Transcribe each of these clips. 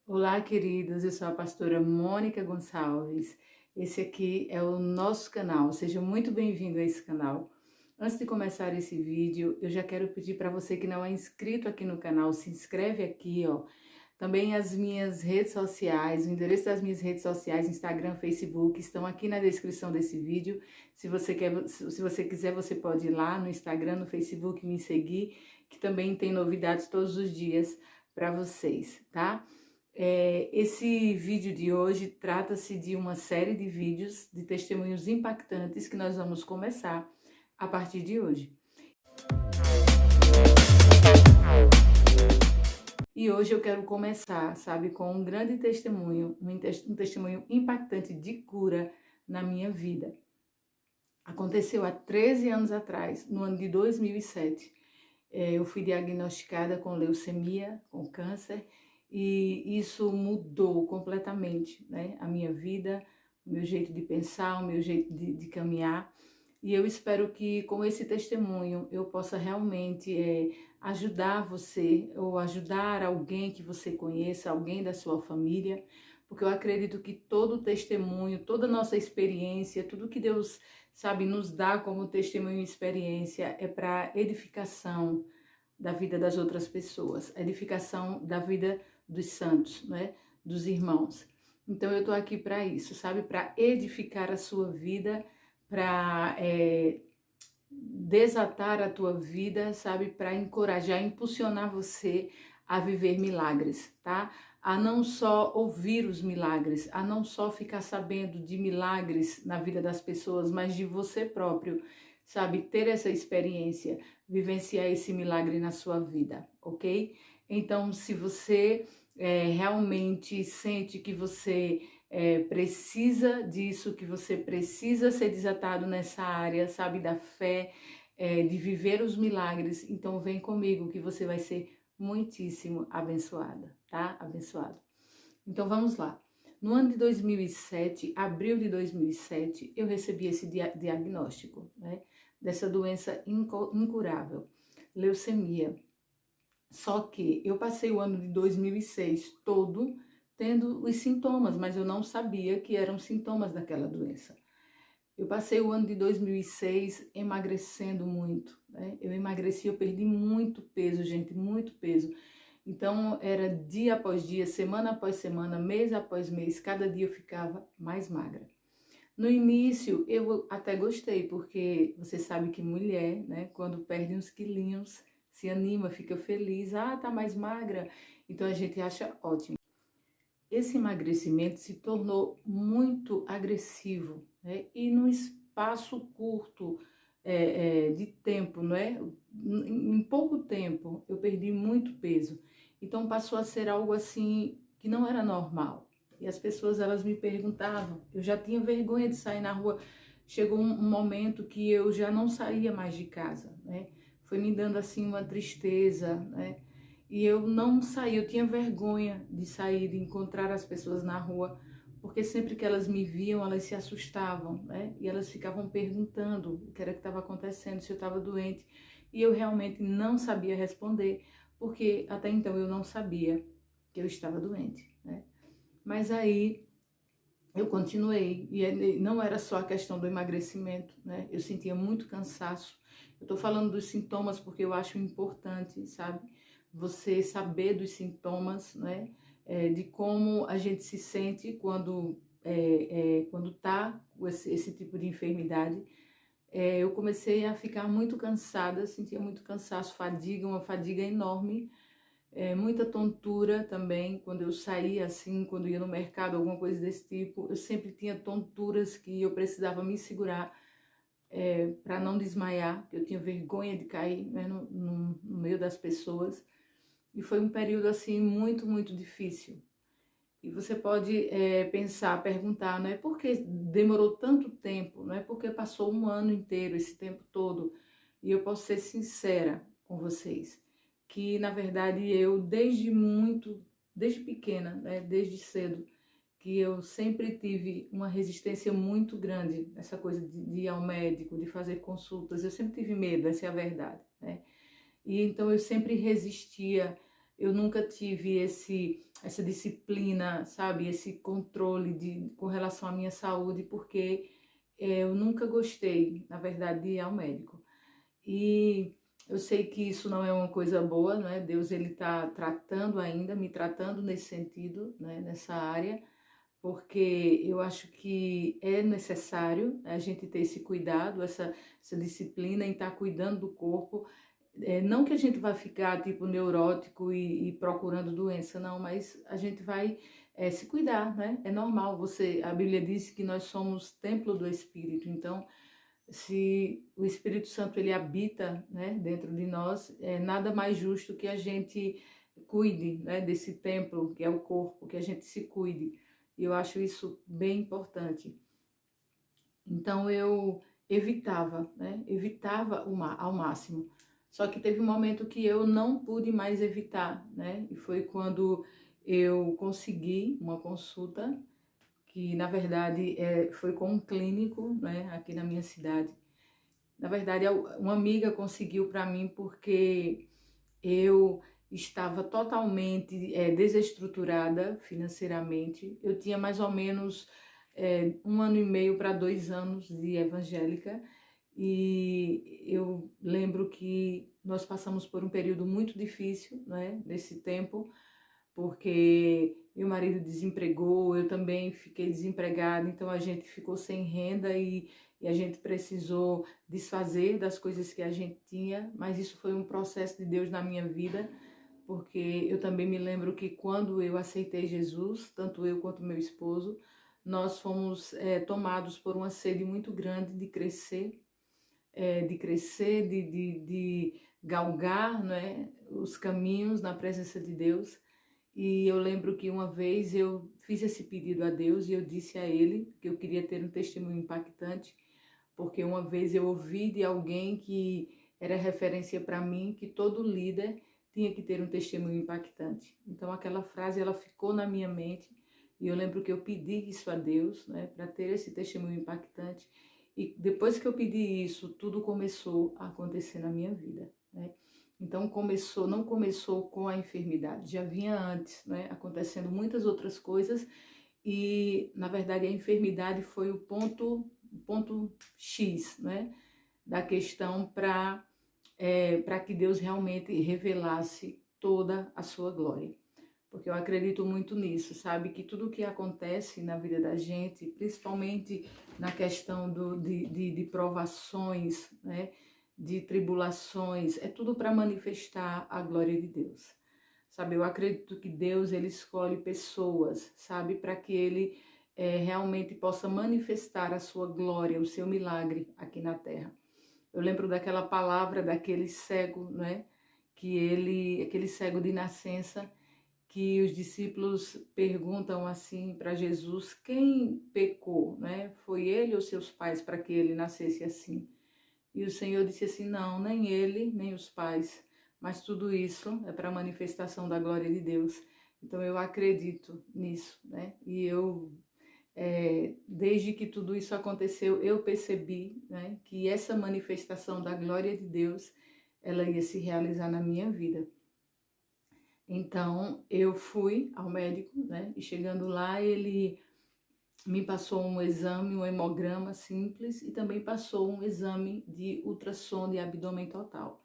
Olá, queridos, eu sou a pastora Mônica Gonçalves. Esse aqui é o nosso canal, seja muito bem-vindo a esse canal. Antes de começar esse vídeo, eu já quero pedir para você que não é inscrito aqui no canal, se inscreve aqui, ó. Também as minhas redes sociais, o endereço das minhas redes sociais, Instagram, Facebook, estão aqui na descrição desse vídeo. Se você quiser, você pode ir lá no Instagram, no Facebook, me seguir, que também tem novidades todos os dias para vocês, tá? Esse vídeo de hoje trata-se de uma série de vídeos de testemunhos impactantes que nós vamos começar a partir de hoje. E hoje eu quero começar, sabe, com um grande testemunho, um testemunho impactante de cura na minha vida. Aconteceu há 13 anos atrás, no ano de 2007. Eu fui diagnosticada com leucemia, com câncer, e isso mudou completamente, né, a minha vida, o meu jeito de pensar, o meu jeito de caminhar. E eu espero que com esse testemunho eu possa realmente ajudar você ou ajudar alguém que você conheça, alguém da sua família, porque eu acredito que todo testemunho, toda nossa experiência, tudo que Deus, sabe, nos dá como testemunho e experiência é para edificação da vida das outras pessoas, edificação da vida dos santos, né, dos irmãos. Então eu tô aqui para isso, sabe, para edificar a sua vida, para desatar a tua vida, sabe, para encorajar, impulsionar você a viver milagres, tá? A não só ouvir os milagres, a não só ficar sabendo de milagres na vida das pessoas, mas de você próprio, sabe, ter essa experiência, vivenciar esse milagre na sua vida, ok? Então, se você realmente sente que você precisa disso, que você precisa ser desatado nessa área, sabe, da fé, de viver os milagres, então vem comigo que você vai ser muitíssimo abençoada, tá? Abençoado. Então vamos lá. No ano de 2007, abril de 2007, eu recebi esse diagnóstico, né, dessa doença incurável, leucemia. Só que eu passei o ano de 2006 todo tendo os sintomas, mas eu não sabia que eram sintomas daquela doença. Eu passei o ano de 2006 emagrecendo muito, né? Eu emagreci, eu perdi muito peso, gente, muito peso. Então era dia após dia, semana após semana, mês após mês, cada dia eu ficava mais magra. No início eu até gostei, porque você sabe que mulher, né, quando perde uns quilinhos, se anima, fica feliz, tá mais magra, então a gente acha ótimo. Esse emagrecimento se tornou muito agressivo, né? E num espaço curto de tempo, não é? Em pouco tempo eu perdi muito peso. Então passou a ser algo assim que não era normal. E as pessoas elas me perguntavam, eu já tinha vergonha de sair na rua. Chegou um momento que eu já não saía mais de casa, né? Foi me dando assim uma tristeza, né? E eu não saí, eu tinha vergonha de sair, de encontrar as pessoas na rua, porque sempre que elas me viam, elas se assustavam, né? E elas ficavam perguntando o que era que estava acontecendo, se eu estava doente. E eu realmente não sabia responder, porque até então eu não sabia que eu estava doente, né? Mas aí eu continuei, e não era só a questão do emagrecimento, né? Eu sentia muito cansaço. Eu tô falando dos sintomas porque eu acho importante, sabe? Você saber dos sintomas, né? De como a gente se sente quando tá com esse tipo de enfermidade. Eu comecei a ficar muito cansada, sentia muito cansaço, fadiga, uma fadiga enorme, muita tontura também. Quando eu saía assim, quando ia no mercado, alguma coisa desse tipo, eu sempre tinha tonturas que eu precisava me segurar para não desmaiar, que eu tinha vergonha de cair, né, no meio das pessoas. E foi um período assim muito, muito difícil. E você pode pensar, perguntar, não é porque demorou tanto tempo, não é porque passou um ano inteiro, esse tempo todo. E eu posso ser sincera com vocês, que na verdade eu desde pequena, né, desde cedo, que eu sempre tive uma resistência muito grande nessa coisa de ir ao médico, de fazer consultas. Eu sempre tive medo, essa é a verdade, né? E então eu sempre resistia, eu nunca tive essa disciplina, sabe, esse controle com relação à minha saúde, porque eu nunca gostei, na verdade, de ir ao médico. E eu sei que isso não é uma coisa boa, né? Deus, ele está tratando ainda, me tratando nesse sentido, né? Nessa área, porque eu acho que é necessário, né, a gente ter esse cuidado, essa disciplina em estar cuidando do corpo. Não que a gente vai ficar tipo neurótico e procurando doença, não, mas a gente vai se cuidar, né? É normal. A Bíblia diz que nós somos templo do Espírito, então se o Espírito Santo ele habita, né, dentro de nós, é nada mais justo que a gente cuide, né, desse templo que é o corpo, que a gente se cuide. E eu acho isso bem importante. Então eu evitava, né, evitava ao máximo. Só que teve um momento que eu não pude mais evitar, né, e foi quando eu consegui uma consulta que na verdade foi com um clínico, né, aqui na minha cidade. Na verdade, uma amiga conseguiu para mim porque eu estava totalmente desestruturada financeiramente. Eu tinha mais ou menos 1 ano e meio para 2 anos de evangélica e eu lembro que nós passamos por um período muito difícil, né, nesse tempo, porque meu marido desempregou, eu também fiquei desempregada, então a gente ficou sem renda e a gente precisou desfazer das coisas que a gente tinha, mas isso foi um processo de Deus na minha vida, porque eu também me lembro que quando eu aceitei Jesus, tanto eu quanto meu esposo, nós fomos tomados por uma sede muito grande de crescer, de galgar, né, os caminhos na presença de Deus. E eu lembro que uma vez eu fiz esse pedido a Deus e eu disse a Ele que eu queria ter um testemunho impactante, porque uma vez eu ouvi de alguém que era referência para mim, que todo líder tinha que ter um testemunho impactante. Então aquela frase ela ficou na minha mente e eu lembro que eu pedi isso a Deus, né, para ter esse testemunho impactante. E depois que eu pedi isso, tudo começou a acontecer na minha vida, né? Então não começou com a enfermidade, já vinha antes, né, acontecendo muitas outras coisas e na verdade a enfermidade foi o ponto X, né, da questão para que Deus realmente revelasse toda a sua glória. Porque eu acredito muito nisso, sabe? Que tudo que acontece na vida da gente, principalmente na questão de provações, né? De tribulações, é tudo para manifestar a glória de Deus. Sabe, eu acredito que Deus, ele escolhe pessoas, sabe? Para que ele realmente possa manifestar a sua glória, o seu milagre aqui na terra. Eu lembro daquela palavra daquele cego, né? Aquele cego de nascença, que os discípulos perguntam assim para Jesus, quem pecou, né? Foi ele ou seus pais para que ele nascesse assim? E o Senhor disse assim, não, nem ele, nem os pais, mas tudo isso é para a manifestação da glória de Deus. Então eu acredito nisso, né? E desde que tudo isso aconteceu, eu percebi, né, que essa manifestação da glória de Deus, ela ia se realizar na minha vida. Então, eu fui ao médico, né? E chegando lá, ele me passou um exame, um hemograma simples e também passou um exame de ultrassom de abdômen total.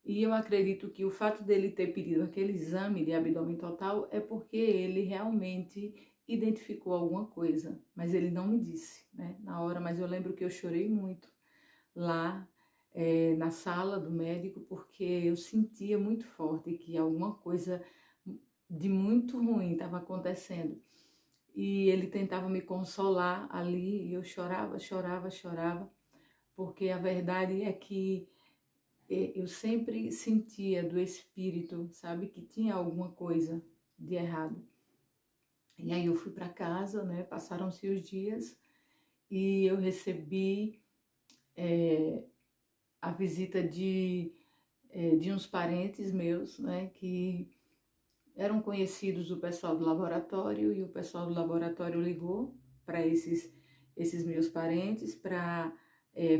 E eu acredito que o fato dele ter pedido aquele exame de abdômen total é porque ele realmente identificou alguma coisa, mas ele não me disse, né, na hora, mas eu lembro que eu chorei muito lá na sala do médico, porque eu sentia muito forte que alguma coisa de muito ruim estava acontecendo. E ele tentava me consolar ali, e eu chorava, chorava, chorava, porque a verdade é que eu sempre sentia do espírito, sabe, que tinha alguma coisa de errado. E aí eu fui para casa, né, passaram-se os dias, e eu recebi a visita de uns parentes meus, né, que eram conhecidos do pessoal do laboratório, e o pessoal do laboratório ligou para esses meus parentes para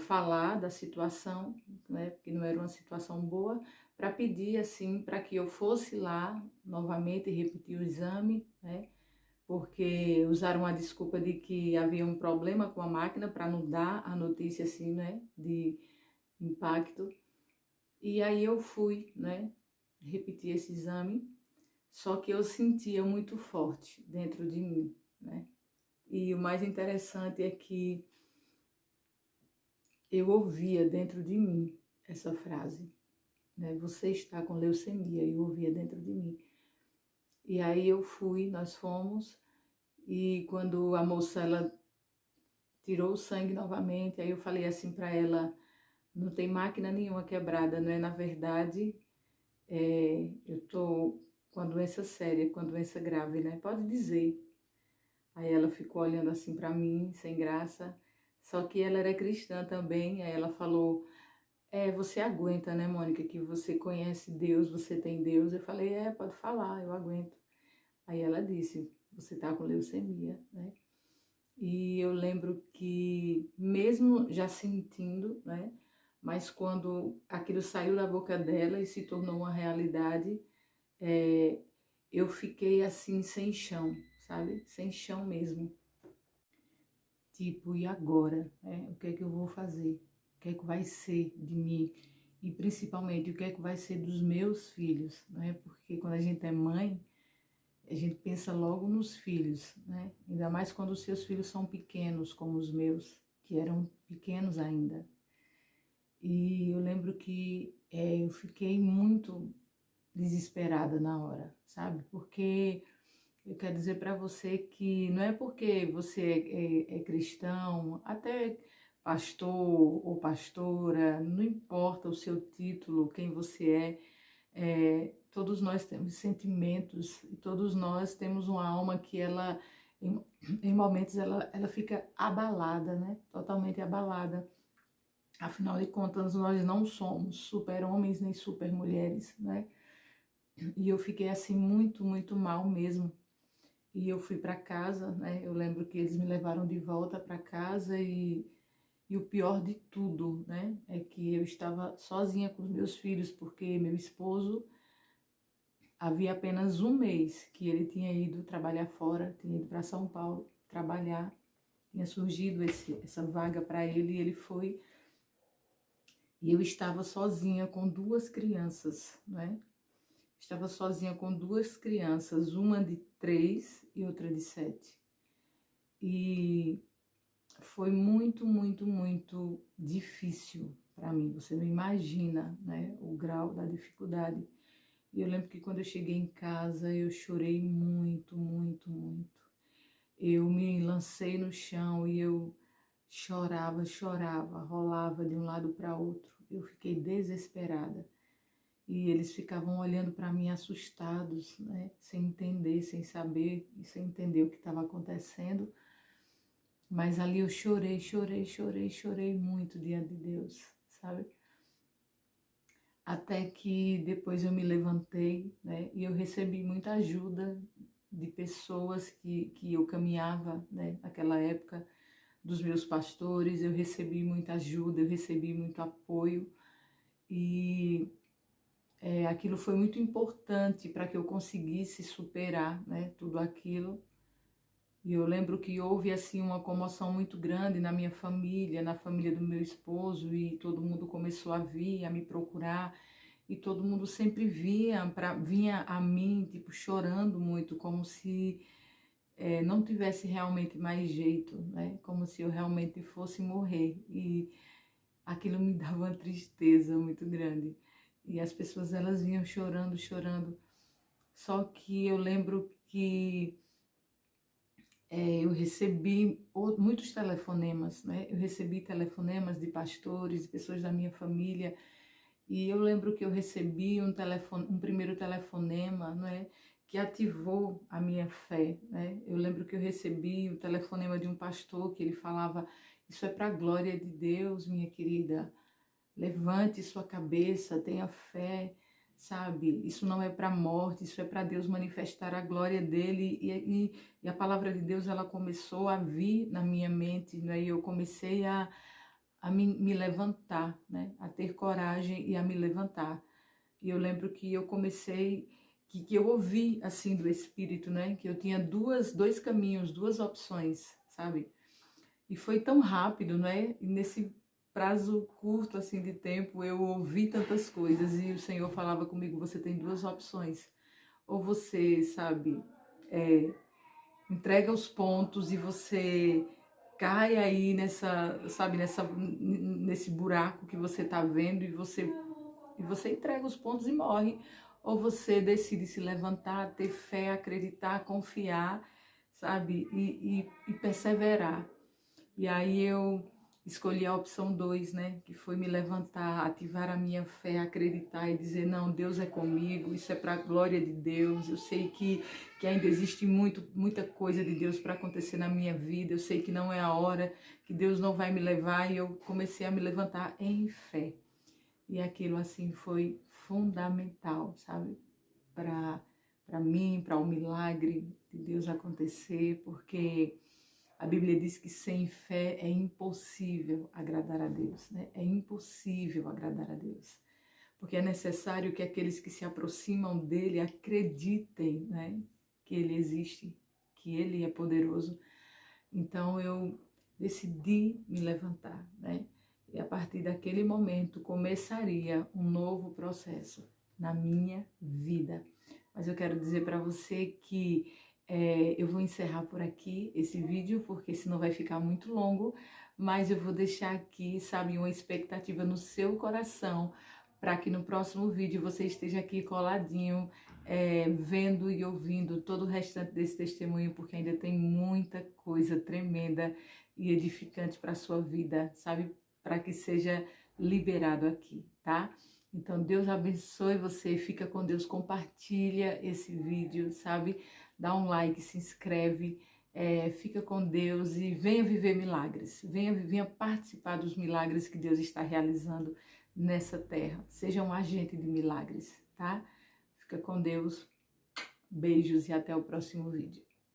falar da situação, né, porque não era uma situação boa, para pedir assim para que eu fosse lá novamente e repetir o exame, né? Porque usaram a desculpa de que havia um problema com a máquina para não dar a notícia assim, né, de impacto. E aí eu fui, né, repetir esse exame, só que eu sentia muito forte dentro de mim, né? E o mais interessante é que eu ouvia dentro de mim essa frase, né? Você está com leucemia, eu ouvia dentro de mim. E aí eu fui, nós fomos, e quando a moça, ela tirou o sangue novamente, aí eu falei assim para ela, não tem máquina nenhuma quebrada, não é? Na verdade, eu tô com a doença séria, com a doença grave, né? Pode dizer. Aí ela ficou olhando assim para mim, sem graça, só que ela era cristã também, aí ela falou, você aguenta, né, Mônica, que você conhece Deus, você tem Deus. Eu falei, pode falar, eu aguento. Aí ela disse, você tá com leucemia, né? E eu lembro que, mesmo já sentindo, né, mas quando aquilo saiu da boca dela e se tornou uma realidade, eu fiquei assim, sem chão, sabe? Sem chão mesmo. Tipo, e agora? O que é que eu vou fazer? O que é que vai ser de mim? E principalmente, o que é que vai ser dos meus filhos, né? Porque quando a gente é mãe, a gente pensa logo nos filhos, né? Ainda mais quando os seus filhos são pequenos, como os meus, que eram pequenos ainda. E eu lembro que eu fiquei muito desesperada na hora, sabe? Porque eu quero dizer para você que não é porque você é cristão, até pastor ou pastora, não importa o seu título, quem você todos nós temos sentimentos e todos nós temos uma alma que ela, em, em momentos, ela fica abalada, né? Totalmente abalada. Afinal de contas, nós não somos super-homens nem super-mulheres, né? E eu fiquei assim muito, muito mal mesmo. E eu fui para casa, né? Eu lembro que eles me levaram de volta para casa e o pior de tudo, né? É que eu estava sozinha com os meus filhos, porque meu esposo havia apenas um mês que ele tinha ido trabalhar fora, tinha ido para São Paulo trabalhar, tinha surgido essa vaga para ele e ele foi. E eu estava sozinha com duas crianças, né? Estava sozinha com duas crianças, uma de 3 e outra de 7. E foi muito, muito, muito difícil para mim. Você não imagina, né, o grau da dificuldade. E eu lembro que quando eu cheguei em casa, eu chorei muito, muito, muito. Eu me lancei no chão e eu chorava, chorava, rolava de um lado para outro. Eu fiquei desesperada. E eles ficavam olhando para mim assustados, né? Sem entender, sem saber, sem entender o que estava acontecendo. Mas ali eu chorei, chorei, chorei, chorei muito diante de Deus, sabe? Até que depois eu me levantei, né? E eu recebi muita ajuda de pessoas que eu caminhava, né? Naquela época, dos meus pastores, eu recebi muita ajuda, eu recebi muito apoio. E aquilo foi muito importante para que eu conseguisse superar, né, tudo aquilo. E eu lembro que houve assim uma comoção muito grande na minha família, na família do meu esposo, e todo mundo começou a vir, a me procurar, e todo mundo sempre vinha a mim, tipo, chorando muito, como se não tivesse realmente mais jeito, né? Como se eu realmente fosse morrer. E aquilo me dava uma tristeza muito grande. E as pessoas, elas vinham chorando, chorando. Só que eu lembro que eu recebi muitos telefonemas, né? Eu recebi telefonemas de pastores, de pessoas da minha família. E eu lembro que eu recebi um primeiro telefonema, né? Que ativou a minha fé, né? Eu lembro que eu recebi o telefonema de um pastor que ele falava: isso é para a glória de Deus, minha querida. Levante sua cabeça, tenha fé, sabe? Isso não é para a morte, isso é para Deus manifestar a glória dele. E a palavra de Deus, ela começou a vir na minha mente, né? E eu comecei a me levantar, né? A ter coragem e a me levantar. E eu lembro que eu comecei, que eu ouvi, assim, do Espírito, né? Que eu tinha dois caminhos, duas opções, sabe? E foi tão rápido, né? E nesse prazo curto, assim, de tempo, eu ouvi tantas coisas. E o Senhor falava comigo, você tem duas opções. Ou você, sabe, entrega os pontos e você cai aí nessa, sabe, nesse buraco que você tá vendo e você entrega os pontos e morre. Ou você decide se levantar, ter fé, acreditar, confiar, sabe, e perseverar. E aí eu escolhi a opção 2, né? Que foi me levantar, ativar a minha fé, acreditar e dizer, não, Deus é comigo, isso é para a glória de Deus. Eu sei que ainda existe muita coisa de Deus para acontecer na minha vida. Eu sei que não é a hora, que Deus não vai me levar. E eu comecei a me levantar em fé. E aquilo, assim, foi fundamental, sabe? Para mim, para o milagre de Deus acontecer, porque a Bíblia diz que sem fé é impossível agradar a Deus, né? É impossível agradar a Deus. Porque é necessário que aqueles que se aproximam dele acreditem, né? Que ele existe, que ele é poderoso. Então eu decidi me levantar, né? E a partir daquele momento começaria um novo processo na minha vida. Mas eu quero dizer para você que eu vou encerrar por aqui esse vídeo, porque senão vai ficar muito longo, mas eu vou deixar aqui, sabe, uma expectativa no seu coração, para que no próximo vídeo você esteja aqui coladinho, vendo e ouvindo todo o restante desse testemunho, porque ainda tem muita coisa tremenda e edificante para a sua vida, sabe, para que seja liberado aqui, tá? Então, Deus abençoe você, fica com Deus, compartilha esse vídeo, sabe? Dá um like, se inscreve, fica com Deus e venha viver milagres. Venha participar dos milagres que Deus está realizando nessa terra. Seja um agente de milagres, tá? Fica com Deus, beijos e até o próximo vídeo.